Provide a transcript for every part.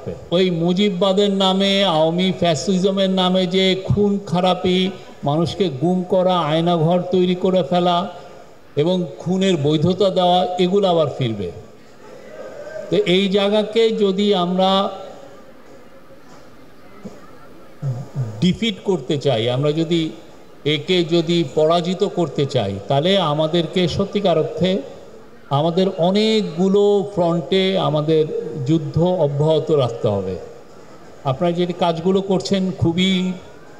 রাখবে। ওই মুজিববাদের নামে, আওয়ামী ফ্যাসিজমের নামে যে খুন খারাপি, মানুষকে গুম করা, আয়নাঘর তৈরি করে ফেলা এবং খুনের বৈধতা দেওয়া, এগুলো আবার ফিরবে। তো এই জায়গাকে যদি আমরা ডিফিট করতে চাই, আমরা যদি একে যদি পরাজিত করতে চাই, তাহলে আমাদেরকে সত্যিকার অর্থে আমাদের অনেকগুলো ফ্রন্টে আমাদের যুদ্ধ অব্যাহত রাখতে হবে। আপনারা যে কাজগুলো করছেন খুবই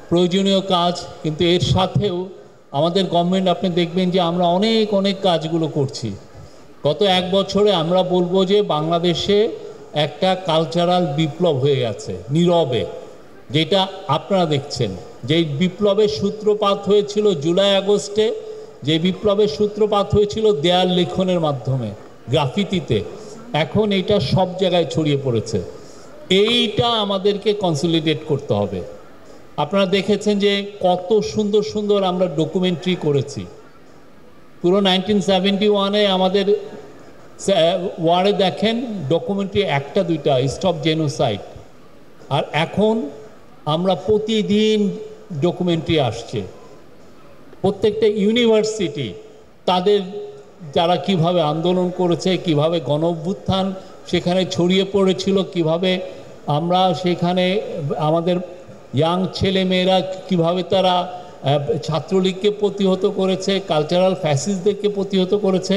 প্রয়োজনীয় কাজ, কিন্তু এর সাথেও আমাদের গভর্নমেন্ট, আপনি দেখবেন যে আমরা অনেক অনেক কাজগুলো করছি। গত এক বছরে আমরা বলবো যে বাংলাদেশে একটা কালচারাল বিপ্লব হয়ে গেছে নীরবে, যেটা আপনারা দেখছেন। যেই বিপ্লবের সূত্রপাত হয়েছিল জুলাই আগস্টে, যে বিপ্লবের সূত্রপাত হয়েছিল দেয়াল লিখনের মাধ্যমে, গ্রাফিতিতে, এখন এটা সব জায়গায় ছড়িয়ে পড়েছে। এইটা আমাদেরকে কনসলিডেট করতে হবে। আপনারা দেখেছেন যে কত সুন্দর সুন্দর আমরা ডকুমেন্টারি করেছি। পুরো 1971-এ আমাদের ওয়ার্ডে দেখেন ডকুমেন্টারি একটা দুইটা, স্টপ জেনোসাইড। আর এখন আমরা প্রতিদিন ডকুমেন্টারি আসছে। প্রত্যেকটা ইউনিভার্সিটি তাদের যারা কিভাবে আন্দোলন করেছে, কিভাবে গণ অভ্যুত্থান সেখানে ছড়িয়ে পড়েছিল, কিভাবে আমরা সেখানে আমাদের ইয়াং ছেলেমেয়েরা কিভাবে তারা ছাত্রলীগকে প্রতিহত করেছে, কালচারাল ফ্যাসিস্টদেরকে প্রতিহত করেছে,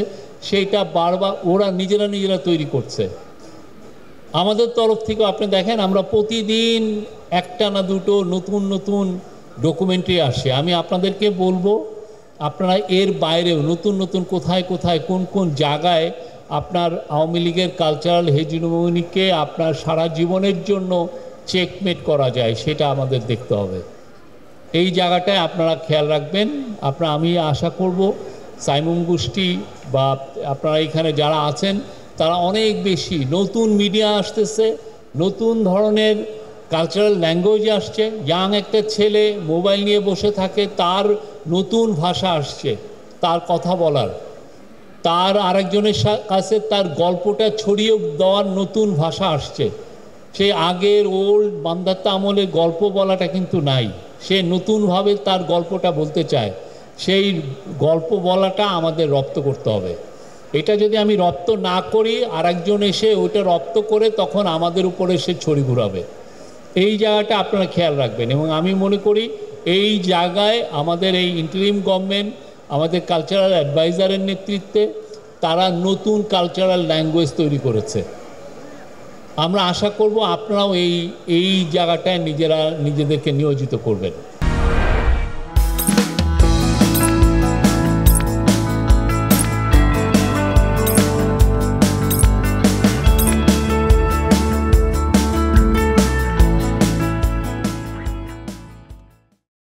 সেইটা বারবার ওরা নিজেরা তৈরি করছে। আমাদের তরফ থেকে আপনি দেখেন আমরা প্রতিদিন একটা না দুটো নতুন নতুন ডকুমেন্টারি আসে। আমি আপনাদেরকে বলবো আপনারা এর বাইরেও নতুন নতুন কোথায় কোথায় কোন কোন জায়গায় আপনার আওয়ামী লীগের কালচারাল হেজিমনিকে আপনার সারা জীবনের জন্য চেকমেট করা যায়, সেটা আমাদের দেখতে হবে। এই জায়গাটায় আপনারা খেয়াল রাখবেন। আমি আশা করব সাইমন গোষ্ঠী বা আপনারা এখানে যারা আছেন তারা অনেক বেশি নতুন মিডিয়া আসতেছে, নতুন ধরনের কালচারাল ল্যাঙ্গুয়েজ আসছে। ইয়াং একটা ছেলে মোবাইল নিয়ে বসে থাকে, তার নতুন ভাষা আসছে, তার কথা বলার, তার আরেকজনের কাছে তার গল্পটা ছড়িয়ে দেওয়ার নতুন ভাষা আসছে। সেই আগের ওল্ড বান্দাত্তা আমলের গল্প বলাটা কিন্তু নাই, সে নতুনভাবে তার গল্পটা বলতে চায়। সেই গল্প বলাটা আমাদের রপ্ত করতে হবে। এটা যদি আমি রপ্ত না করি, আরেকজন এসে ওইটা রপ্ত করে তখন আমাদের উপরে সে ছড়ি ঘুরাবে। এই জায়গাটা আপনারা খেয়াল রাখবেন। এবং আমি মনে করি এই জায়গায় আমাদের এই ইন্টারিম গভর্নমেন্ট, আমাদের কালচারাল অ্যাডভাইজারের নেতৃত্বে তারা নতুন কালচারাল ল্যাঙ্গুয়েজ তৈরি করেছে। আমরা আশা করব আপনারাও এই জায়গাটায় নিজেদেরকে নিয়োজিত করবেন।